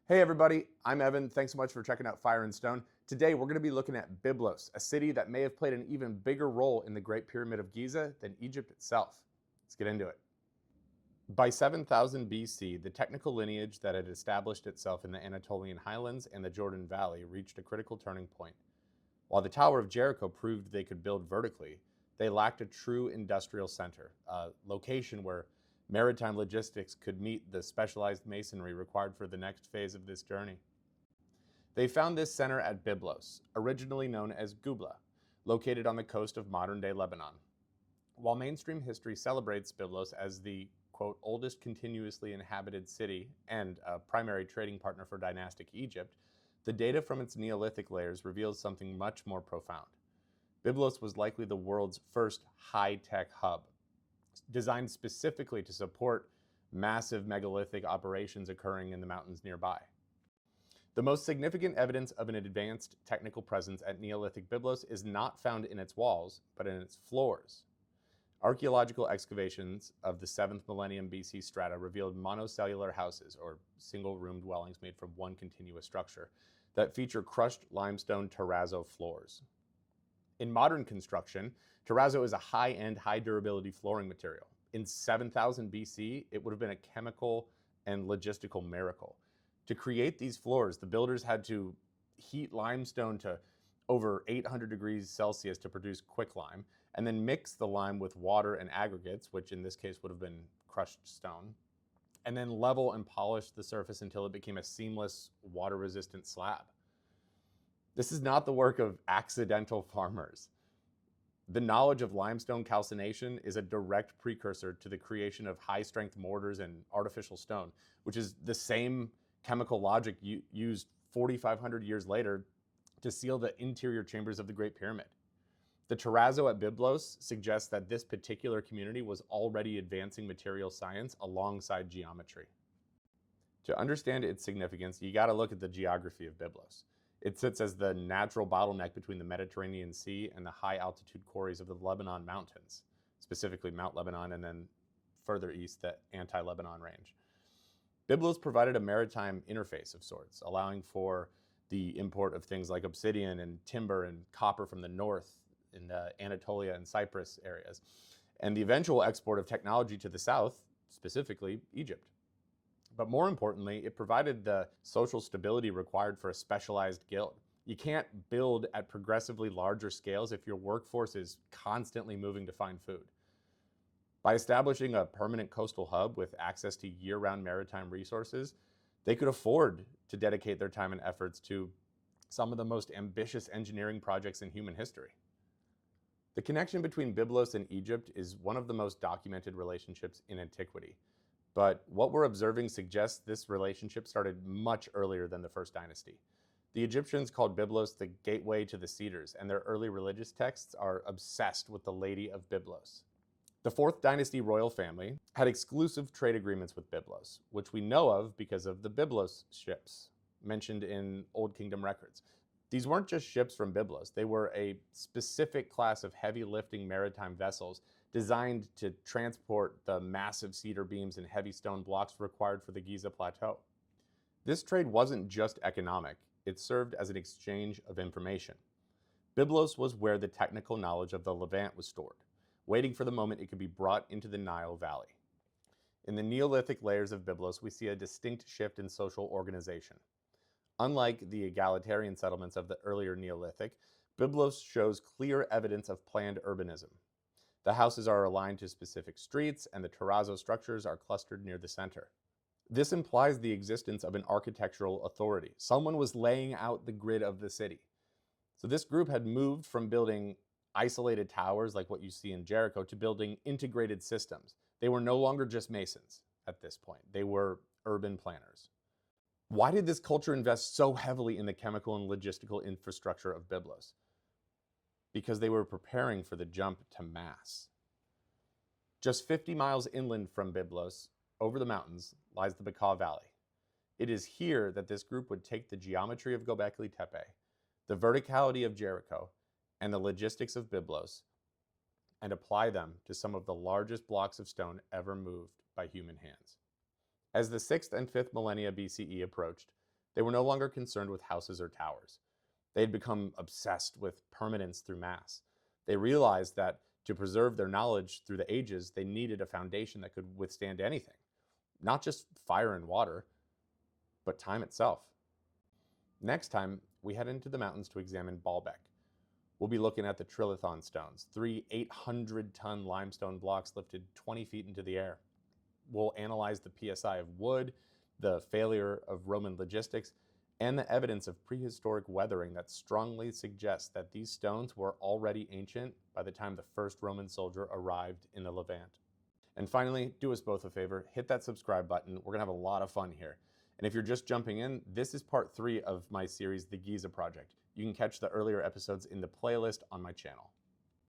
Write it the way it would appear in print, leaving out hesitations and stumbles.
Hey everybody, I'm Evan. Thanks so much for checking out Fire and Stone. Today we're going to be looking at Byblos, a city that may have played an even bigger role in the Great Pyramid of Giza than Egypt itself. Let's get into it. By 7000 BC, the technical lineage that had established itself in the Anatolian highlands and the Jordan Valley reached a critical turning point. While the Tower of Jericho proved they could build vertically, they lacked a true industrial center, a location where maritime logistics could meet the specialized masonry required for the next phase of this journey. They found this center at Byblos, originally known as Gubla, located on the coast of modern-day Lebanon. While mainstream history celebrates Byblos as the, quote, oldest continuously inhabited city and a primary trading partner for dynastic Egypt, the data from its Neolithic layers reveals something much more profound. Byblos was likely the world's first high-tech hub, designed specifically to support massive megalithic operations occurring in the mountains nearby. The most significant evidence of an advanced technical presence at Neolithic Byblos is not found in its walls, but in its floors. Archaeological excavations of the 7th millennium BC strata revealed monocellular houses, or single-room dwellings made from one continuous structure, that feature crushed limestone terrazzo floors. In modern construction, terrazzo is a high-end, high-durability flooring material. In 7000 BC, it would have been a chemical and logistical miracle. To create these floors, the builders had to heat limestone to over 800 degrees Celsius to produce quicklime, and then mix the lime with water and aggregates, which in this case would have been crushed stone, and then level and polish the surface until it became a seamless, water-resistant slab. This is not the work of accidental farmers. The knowledge of limestone calcination is a direct precursor to the creation of high-strength mortars and artificial stone, which is the same chemical logic used 4,500 years later to seal the interior chambers of the Great Pyramid. The terrazzo at Byblos suggests that this particular community was already advancing material science alongside geometry. To understand its significance, you got to look at the geography of Byblos. It sits as the natural bottleneck between the Mediterranean Sea and the high-altitude quarries of the Lebanon Mountains, specifically Mount Lebanon and then further east, the Anti-Lebanon Range. Byblos provided a maritime interface of sorts, allowing for the import of things like obsidian and timber and copper from the north in Anatolia and Cyprus areas, and the eventual export of technology to the south, specifically Egypt. But more importantly, it provided the social stability required for a specialized guild. You can't build at progressively larger scales if your workforce is constantly moving to find food. By establishing a permanent coastal hub with access to year-round maritime resources, they could afford to dedicate their time and efforts to some of the most ambitious engineering projects in human history. The connection between Byblos and Egypt is one of the most documented relationships in antiquity. But what we're observing suggests this relationship started much earlier than the First Dynasty. The Egyptians called Byblos the gateway to the Cedars, and their early religious texts are obsessed with the Lady of Byblos. The 4th Dynasty royal family had exclusive trade agreements with Byblos, which we know of because of the Byblos ships mentioned in Old Kingdom records. These weren't just ships from Byblos, they were a specific class of heavy lifting maritime vessels designed to transport the massive cedar beams and heavy stone blocks required for the Giza Plateau. This trade wasn't just economic, it served as an exchange of information. Byblos was where the technical knowledge of the Levant was stored, waiting for the moment it could be brought into the Nile Valley. In the Neolithic layers of Byblos, we see a distinct shift in social organization. Unlike the egalitarian settlements of the earlier Neolithic, Byblos shows clear evidence of planned urbanism. The houses are aligned to specific streets, and the terrazzo structures are clustered near the center. This implies the existence of an architectural authority. Someone was laying out the grid of the city. So this group had moved from building isolated towers like what you see in Jericho to building integrated systems. They were no longer just masons at this point. They were urban planners. Why did this culture invest so heavily in the chemical and logistical infrastructure of Byblos? Because they were preparing for the jump to mass. Just 50 miles inland from Byblos, over the mountains, lies the Bekaa Valley. It is here that this group would take the geometry of Göbekli Tepe, the verticality of Jericho, and the logistics of Byblos, and apply them to some of the largest blocks of stone ever moved by human hands. As the 6th and 5th millennia BCE approached, They were no longer concerned with houses or towers. They had become obsessed with permanence through mass. They realized that to preserve their knowledge through the ages, they needed a foundation that could withstand anything, not just fire and water, but time itself. Next time, we head into the mountains to examine Baalbek. We'll be looking at the trilithon stones, 3 800-ton limestone blocks lifted 20 feet into the air. We'll analyze the PSI of wood, the failure of Roman logistics, and the evidence of prehistoric weathering that strongly suggests that these stones were already ancient by the time the first Roman soldier arrived in the Levant. And finally, do us both a favor, hit that subscribe button. We're gonna have a lot of fun here. And if you're just jumping in, this is part 3 of my series, The Giza Project. You can catch the earlier episodes in the playlist on my channel.